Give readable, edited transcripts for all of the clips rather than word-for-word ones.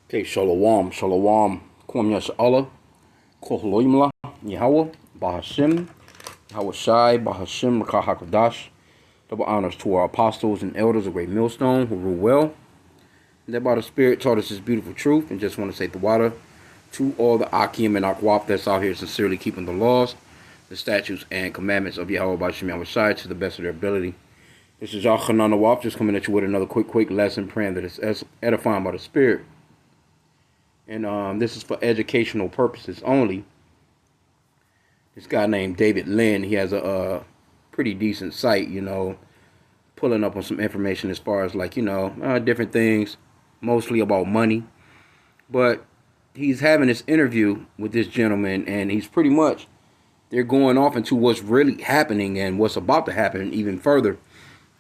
Okay, Shalom, Shalom, Kwam Yasha'Allah, Kohloimla, Yahweh, Bahashim, Yahweh Shai, Bahashim, Rakah HaKadosh. Double honors to our apostles and elders of Great Millstone who rule well. And that by the Spirit taught us this beautiful truth. And just want to say the water to all the H.I.M and Akwap that's out here sincerely keeping the laws, the statutes, and commandments of Yahweh Bahashim Yahweh Shai to the best of their ability. This is Yachanan Nawaf just coming at you with another quick lesson, praying that it's edifying by the Spirit. And this is for educational purposes only. This guy named David Lynn, he has a pretty decent site, pulling up on some information as far as different things, mostly about money. But he's having this interview with this gentleman, and he's pretty much, they're going off into what's really happening and what's about to happen even further.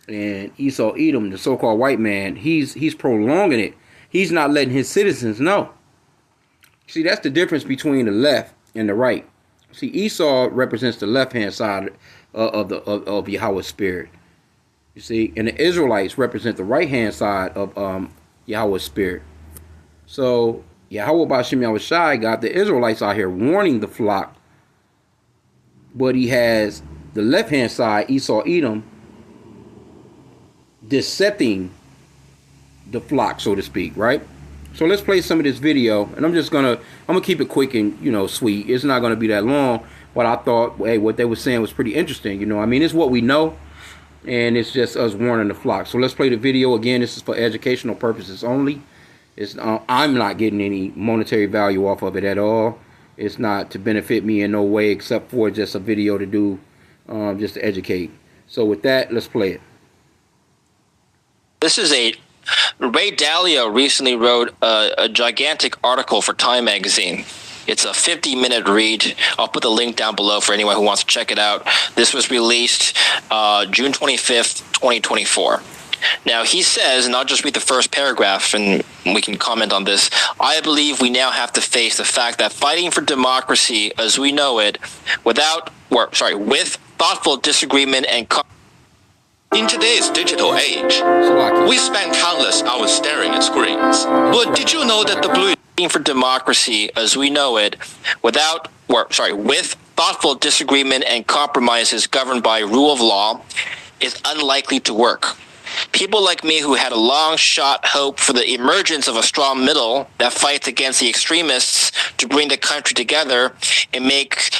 And Esau Edom, the so-called white man, he's prolonging it. He's not letting his citizens know. See, that's the difference between the left and the right. See, Esau represents the left-hand side of Yahweh's spirit. You see, and the Israelites represent the right-hand side of Yahweh's spirit. So Yahweh Bashim Yahweh Shai got the Israelites out here warning the flock, but he has the left-hand side, Esau Edom, decepting the flock, so to speak, right? So let's play some of this video, and I'm gonna keep it quick and sweet. It's not gonna be that long, but I thought, hey, what they were saying was pretty interesting. I mean, it's what we know, and it's just us warning the flock. So let's play the video again. This is for educational purposes only. I'm not getting any monetary value off of it at all. It's not to benefit me in no way, except for just a video to do, just to educate. So with that, let's play it. This is Ray Dalio recently wrote a gigantic article for Time magazine. It's a 50-minute read. I'll put the link down below for anyone who wants to check it out. This was released June 25th, 2024. Now, he says, and I'll just read the first paragraph and we can comment on this. I believe we now have to face the fact that fighting for democracy as we know it with thoughtful disagreement and in today's digital age, we spend countless hours staring at screens. But did you know that the blue for democracy as we know it with thoughtful disagreement and compromises governed by rule of law is unlikely to work? People like me who had a long shot hope for the emergence of a strong middle that fights against the extremists to bring the country together and make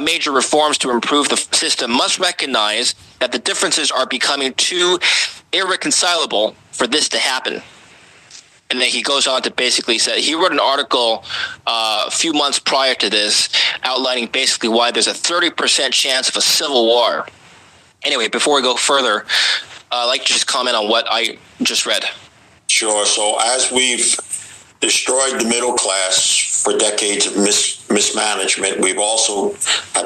major reforms to improve the system must recognize that the differences are becoming too irreconcilable for this to happen. And then he goes on to basically say, he wrote an article a few months prior to this outlining basically why there's a 30% chance of a civil war. Anyway, before we go further, I'd like to just comment on what I just read. Sure. So as we've destroyed the middle class for decades of mismanagement, we've also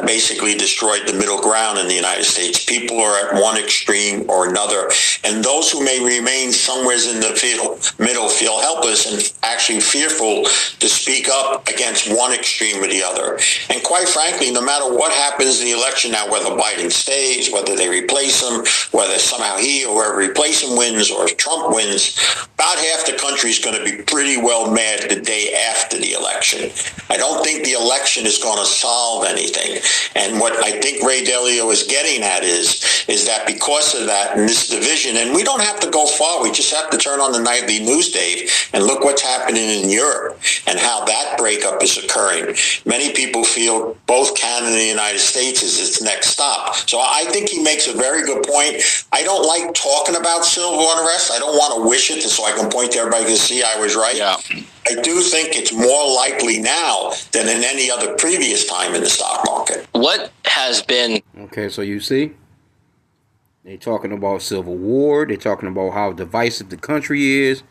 basically destroyed the middle ground in the United States. People are at one extreme or another, and those who may remain somewhere in the middle feel helpless and actually fearful to speak up against one extreme or the other. And quite frankly, no matter what happens in the election now, whether Biden stays, whether they replace him, whether somehow he or whoever replace him wins or Trump wins, about half the country is going to be pretty well mad the day after the election. I don't think the election is going to solve anything. And what I think Ray Dalio is getting at is that because of that and this division, and we don't have to go far, we just have to turn on the nightly news, Dave, and look what's happening in Europe and how that breakup is occurring. Many people feel both Canada and the United States is its next stop. So I think he makes a very good point. I don't like talking about civil unrest. I don't want to wish it so I can point to everybody to see I was right. Yeah. I do think it's more likely now than in any other previous time in the stock market. What has been... Okay, so you see, they're talking about civil war. They're talking about how divisive the country is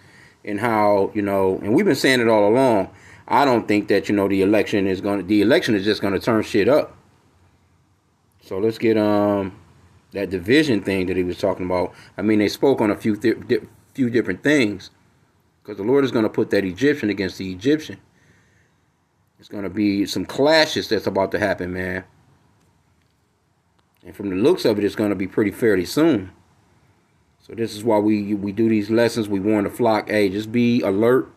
and how, and we've been saying it all along. I don't think that, the election is just going to turn shit up. So let's get that division thing that he was talking about. I mean, they spoke on a few different things. Because the Lord is going to put that Egyptian against the Egyptian. It's going to be some clashes that's about to happen, man. And from the looks of it, it's going to be pretty fairly soon. So this is why we do these lessons. We warn the flock, hey, just be alert.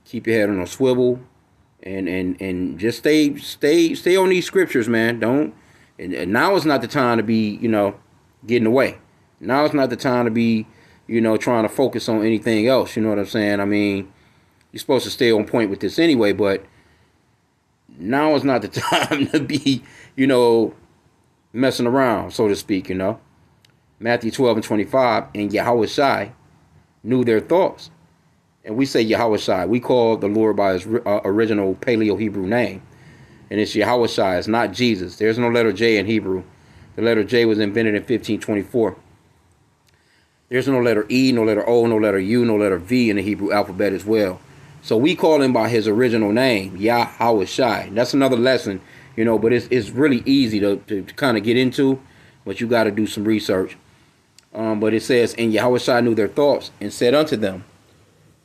Keep your head on a swivel, and just stay on these scriptures, man. Don't. And now is not the time to be, getting away. Now is not the time to be, trying to focus on anything else. You know what I'm saying? I mean, you're supposed to stay on point with this anyway, but now is not the time to be, messing around, so to speak, Matthew 12:25, and Yahushua knew their thoughts. And we say Yahushua. We call the Lord by his original Paleo-Hebrew name. And it's Yahushua. It's not Jesus. There's no letter J in Hebrew. The letter J was invented in 1524. There's no letter E, no letter O, no letter U, no letter V in the Hebrew alphabet as well. So we call him by his original name, Yahushua. That's another lesson, but it's really easy to kind of get into, but you got to do some research. But it says, and Yahushua knew their thoughts and said unto them,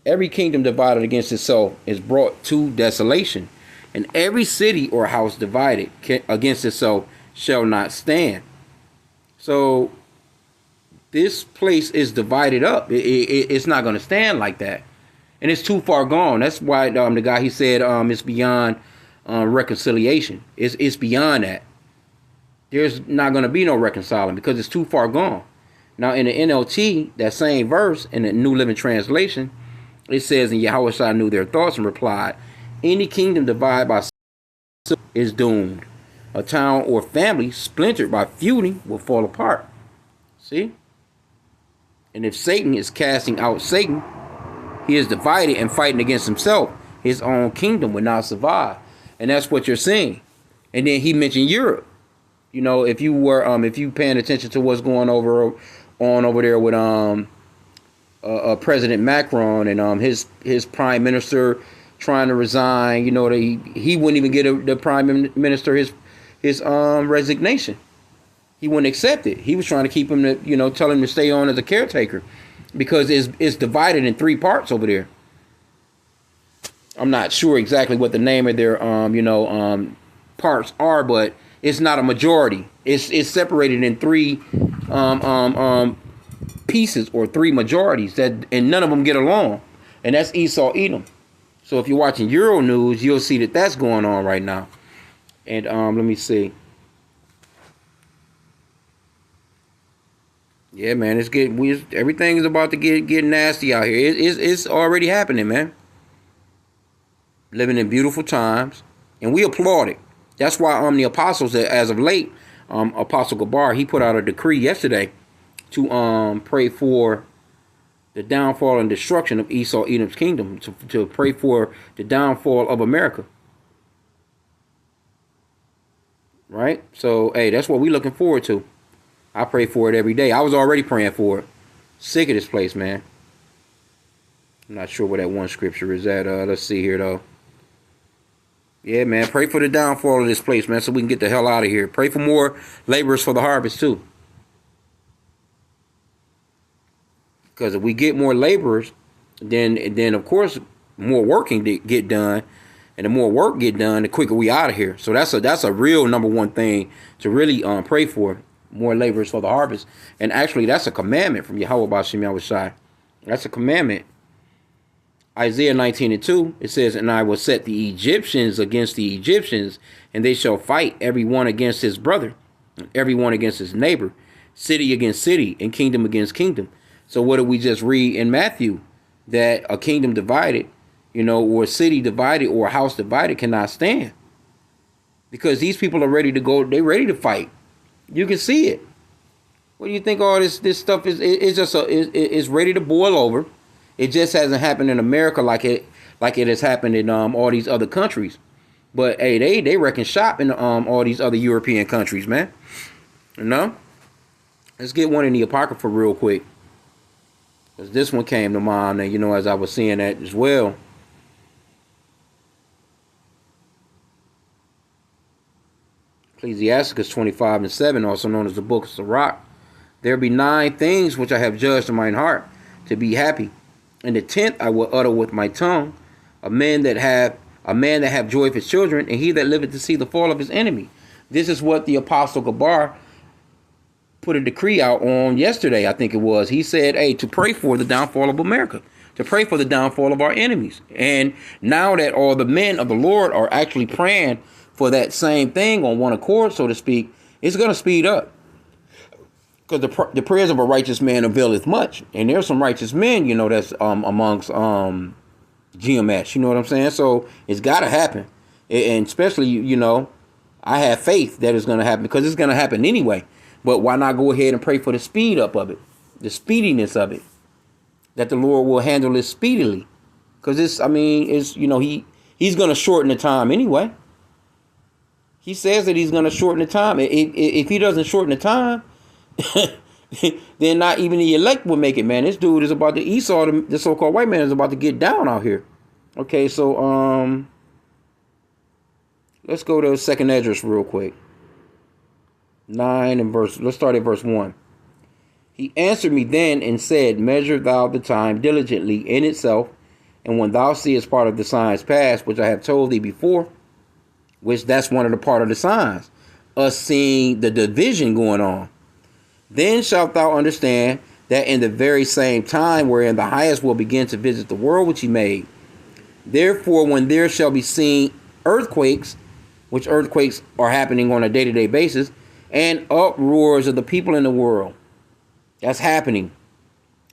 every kingdom divided against itself is brought to desolation, and every city or house divided against itself shall not stand. So this place is divided up. It's not going to stand like that. And it's too far gone. That's why the guy, he said it's beyond reconciliation. It's beyond that. There's not going to be no reconciling because it's too far gone. Now in the NLT, that same verse in the New Living Translation, it says, and Yahushua knew their thoughts and replied, any kingdom divided by is doomed. A town or family splintered by feuding will fall apart. See? And if Satan is casting out Satan, he is divided and fighting against himself. His own kingdom will not survive. And that's what you're seeing. And then he mentioned Europe. If you paying attention to what's going over there with President Macron and his prime minister trying to resign, he wouldn't even get the prime minister his resignation. He wouldn't accept it. He was trying to keep him to, tell him to stay on as a caretaker because it's divided in 3 parts over there. I'm not sure exactly what the name of their parts are, but it's not a majority. It's separated in 3 pieces or 3 majorities and none of them get along, and that's Esau, Edom. So if you're watching Euro News, you'll see that that's going on right now. And let me see. Yeah, man, everything is about to get nasty out here. It's already happening, man. Living in beautiful times, and we applaud it. That's why the apostles, as of late, Apostle Gabar, he put out a decree yesterday to pray for the downfall and destruction of Esau, Edom's kingdom, to pray for the downfall of America. Right? So, hey, that's what we're looking forward to. I pray for it every day. I was already praying for it. Sick of this place, man. I'm not sure where that one scripture is at. Let's see here, though. Yeah, man, pray for the downfall of this place, man, so we can get the hell out of here. Pray for more laborers for the harvest, too. Because if we get more laborers, then of course, more work can get done. And the more work get done, the quicker we out of here. So that's a real number one thing to really pray for. More laborers for the harvest. And actually, that's a commandment from Yahweh B'Shem Yahushai. That's a commandment. Isaiah 19:2, it says, and I will set the Egyptians against the Egyptians, and they shall fight every one against his brother, every one against his neighbor, city against city, and kingdom against kingdom. So what did we just read in Matthew? That a kingdom divided, or a city divided, or a house divided cannot stand. Because these people are ready to go, they're ready to fight. You can see it. What do you think all this stuff is? It's just it's ready to boil over. It just hasn't happened in America like it has happened in all these other countries. But hey, they reckon shop in all these other European countries, man. Let's get one in the Apocrypha real quick. Because this one came to mind, and as I was seeing that as well. Ecclesiasticus 25:7, also known as the Book of Sirach. There be 9 things which I have judged in mine heart to be happy. And the 10th I will utter with my tongue, a man that have joy of his children, and he that liveth to see the fall of his enemy. This is what the Apostle Gabar put a decree out on yesterday, I think it was. He said, hey, to pray for the downfall of America, to pray for the downfall of our enemies. And now that all the men of the Lord are actually praying for that same thing on one accord, so to speak, it's going to speed up. Because the prayers of a righteous man availeth much. And there's some righteous men, that's amongst GMS. You know what I'm saying? So it's got to happen. And especially, I have faith that it's going to happen because it's going to happen anyway. But why not go ahead and pray for the speed up of it, the speediness of it, that the Lord will handle it speedily? Because he's going to shorten the time anyway. He says that he's going to shorten the time. If he doesn't shorten the time, then not even the elect will make it, man. This dude is about to Esau, the so-called white man, is about to get down out here. Okay, so let's go to 2nd Esdras real quick. 9 and verse. Let's start at verse 1. He answered me then and said, measure thou the time diligently in itself, and when thou seest part of the signs pass, which I have told thee before, which that's one of the part of the signs, us seeing the division going on, then shalt thou understand that in the very same time wherein the highest will begin to visit the world which he made, therefore when there shall be seen earthquakes, which earthquakes are happening on a day-to-day basis, and uproars of the people in the world, that's happening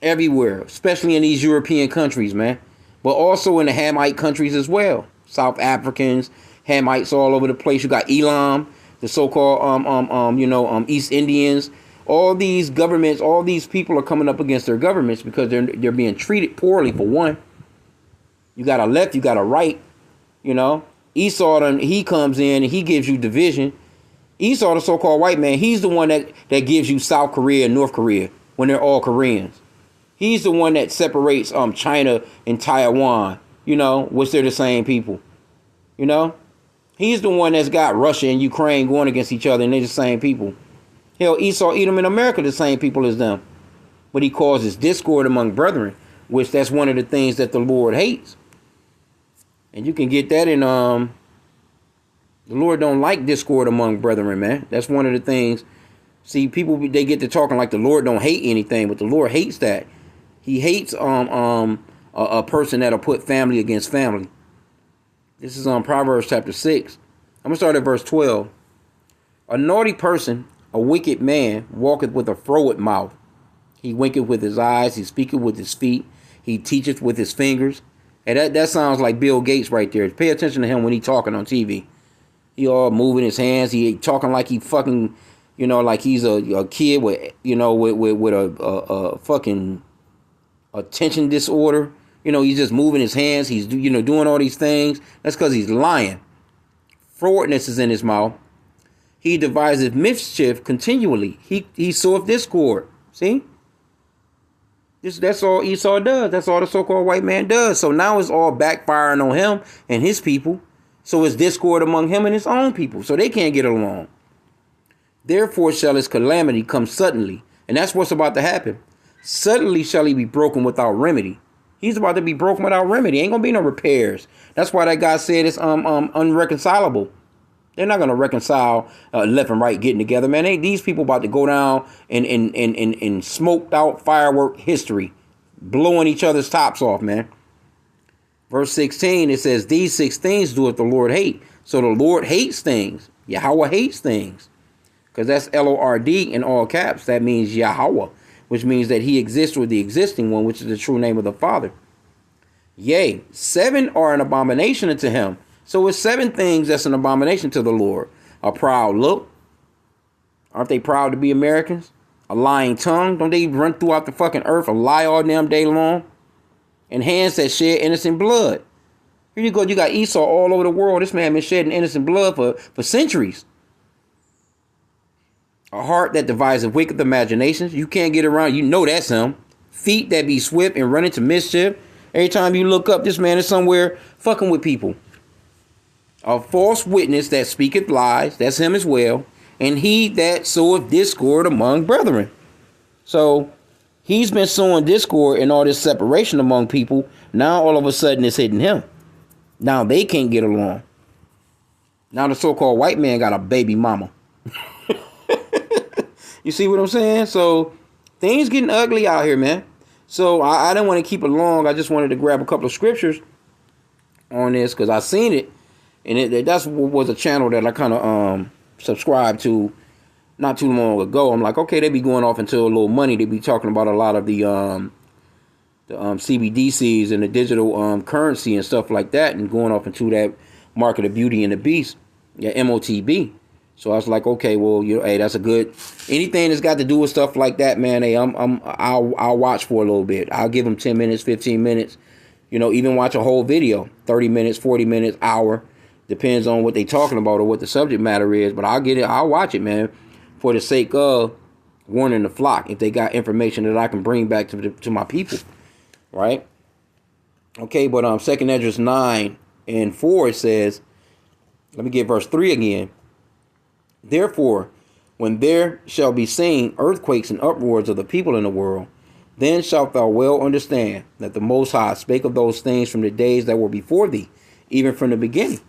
everywhere, especially in these European countries, man, but also in the Hamite countries as well. South Africans, Hamites all over the place. You got Elam, the so-called East Indians. All these governments, all these people are coming up against their governments because they're being treated poorly, for one. You got a left, you got a right. Esau, he comes in and he gives you division. Esau, the so-called white man, he's the one that gives you South Korea and North Korea when they're all Koreans. He's the one that separates China and Taiwan, which they're the same people. He's the one that's got Russia and Ukraine going against each other, and they're the same people. Hell, Esau, Edom, in America, the same people as them. But he causes discord among brethren, which that's one of the things that the Lord hates. And you can get that in, the Lord don't like discord among brethren, man. That's one of the things. See, people, they get to talking like the Lord don't hate anything, but the Lord hates that. He hates a person that'll put family against family. This is on Proverbs chapter 6. I'm going to start at verse 12. A naughty person, a wicked man, walketh with a froward mouth. He winketh with his eyes, he speaketh with his feet, he teacheth with his fingers. And that sounds like Bill Gates right there. Pay attention to him when he talking on TV. He all moving his hands, he talking like he fucking, like he's a kid with, with a fucking attention disorder. He's just moving his hands. He's, doing all these things. That's because he's lying. Frowardness is in his mouth. He deviseth mischief continually. He soweth discord. See? That's all Esau does. That's all the so-called white man does. So now it's all backfiring on him and his people. So it's discord among him and his own people. So they can't get along. Therefore shall his calamity come suddenly. And that's what's about to happen. Suddenly shall he be broken without remedy. He's about to be broken without remedy. Ain't gonna be no repairs. That's why that guy said it's unreconcilable. They're not gonna reconcile left and right getting together, man. These people about to go down in smoked out firework history, blowing each other's tops off, man. Verse 16, it says, these 6 things doeth the Lord hate. So the Lord hates things. Yahweh hates things. Because that's L-O-R-D in all caps. That means Yahweh, which means that he exists with the existing one, which is the true name of the Father. Yea, 7 are an abomination unto him. So it's 7 things that's an abomination to the Lord. A proud look. Aren't they proud to be Americans? A lying tongue. Don't they run throughout the fucking earth and lie all damn day long? And hands that shed innocent blood. Here you go. You got Esau all over the world. This man been shedding innocent blood for centuries. A heart that devises wicked imaginations. You can't get around. You know that's him. Feet that be swift and run into mischief. Every time you look up, this man is somewhere fucking with people. A false witness that speaketh lies. That's him as well. And he that soweth discord among brethren. So he's been sowing discord and all this separation among people. Now all of a sudden it's hitting him. Now they can't get along. Now the so-called white man got a baby mama. You see what I'm saying? So things getting ugly out here, man. So I didn't want to keep it long. I just wanted to grab a couple of scriptures on this because I seen it, and that's what was a channel that I kind of subscribed to not too long ago. I'm like, okay, they be going off into a little money. They be talking about a lot of the CBDCs and the digital currency and stuff like that, and going off into that market of Beauty and the Beast, yeah, MOTB. So I was like, okay, well, hey, that's a good, anything that's got to do with stuff like that, man. Hey, I'll watch for a little bit. I'll give them 10 minutes, 15 minutes, even watch a whole video, 30 minutes, 40 minutes, hour, depends on what they talking about or what the subject matter is. But I'll watch it, man, for the sake of warning the flock. If they got information that I can bring back to my people, right? Okay, but 2nd Esdras 9:4 it says, let me get verse 3 again. Therefore, when there shall be seen earthquakes and uproars of the people in the world, then shalt thou well understand that the Most High spake of those things from the days that were before thee, even from the beginning.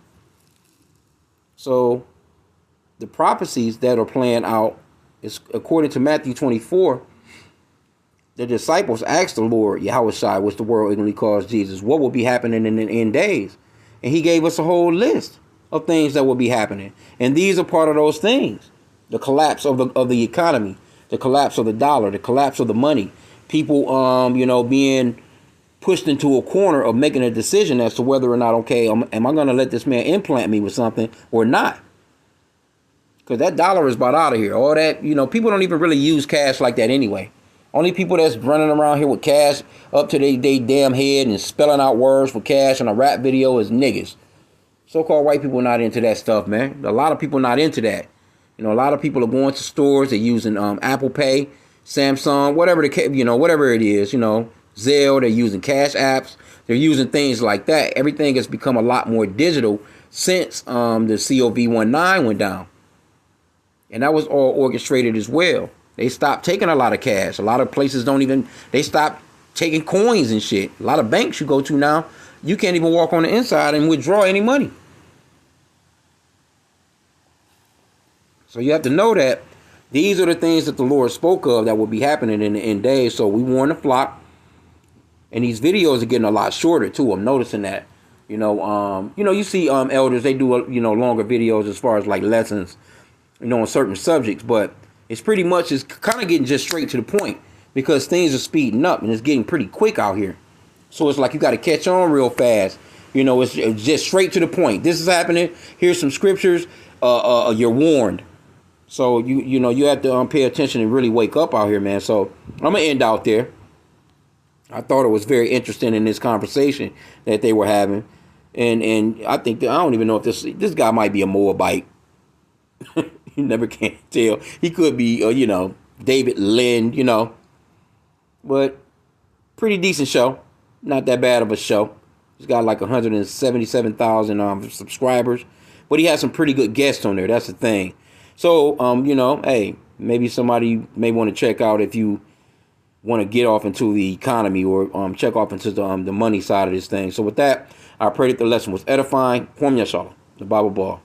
So, the prophecies that are playing out is according to Matthew 24. The disciples asked the Lord, Yahushua, which the world ignorantly calls Jesus, what will be happening in the end days? And he gave us a whole list of things that will be happening. And these are part of those things. The collapse of the economy, the collapse of the dollar, the collapse of the money. People, being pushed into a corner of making a decision as to whether or not, okay, am I going to let this man implant me with something or not? Because that dollar is about out of here. All that, people don't even really use cash like that anyway. Only people that's running around here with cash up to their damn head and spelling out words for cash on a rap video is niggas. So-called white people not into that stuff, man. A lot of people not into that. A lot of people are going to stores. They're using Apple Pay, Samsung, whatever whatever it is. Zelle. They're using cash apps. They're using things like that. Everything has become a lot more digital since the COVID-19 went down, and that was all orchestrated as well. They stopped taking a lot of cash. A lot of places they stopped taking coins and shit. A lot of banks you go to now, you can't even walk on the inside and withdraw any money. So you have to know that these are the things that the Lord spoke of that will be happening in the end days. So we warn the flock. And these videos are getting a lot shorter too. I'm noticing that. You see elders, they do longer videos as far as like lessons, on certain subjects, but it's kind of getting just straight to the point because things are speeding up and it's getting pretty quick out here. So it's like you got to catch on real fast. It's just straight to the point. This is happening. Here's some scriptures. You're warned. So you have to pay attention and really wake up out here, man. So I'm gonna end out there. I thought it was very interesting in this conversation that they were having, and I think that I don't even know if this guy might be a Moabite. You never can tell. He could be, David Lind, but pretty decent show. Not that bad of a show. He's got like 177,000 subscribers, but he has some pretty good guests on there. That's the thing. So, hey, maybe somebody may want to check out if you want to get off into the economy or check off into the money side of this thing. So with that, I pray that the lesson was edifying. Kwam Yashala, the Bible Ball.